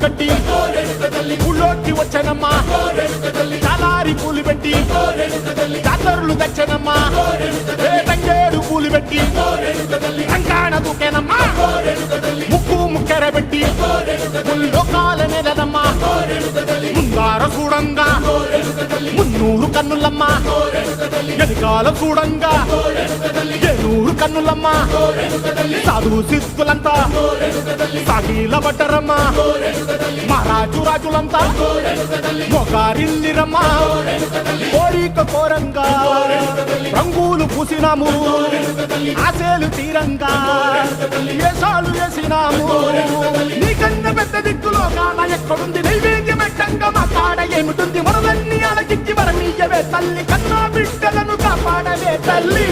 కట్టి ఊళ్ళోకి వచ్చనమ్మా చాలారి పూలు పెట్టి జాతరులు తెచ్చనమ్మా తంగేడు పూలు పెట్టి అంకాణ దూకేనమ్మా ముక్కు ముక్కెర పెట్టి లోకాల నెలనమ్మా ముందార చూడంగా మున్నూరు కన్నులమ్మా ఎనకాల చూడంగా ఏనూరు కన్నులమ్మా సాధు సిద్ధులంతా సాగిల పడ్డరమ్మా మహారాజు రాజులంతా మొగారిల్లిరమ్మా కోరిక కోరంగా రంగులు పూసినాము ఆశలు తీరంగా ఏసాలు వేసినాము నీకన్నా పెద్ద దిక్కులో కాన ఎక్కడుంది నైవేద్యం ఎట్టంగా మా కాడ ఏమిటుంది మనలన్నీ అలకిచ్చి వరమీయవే తల్లి కన్నా బిడ్డలను కాపాడవే తల్లి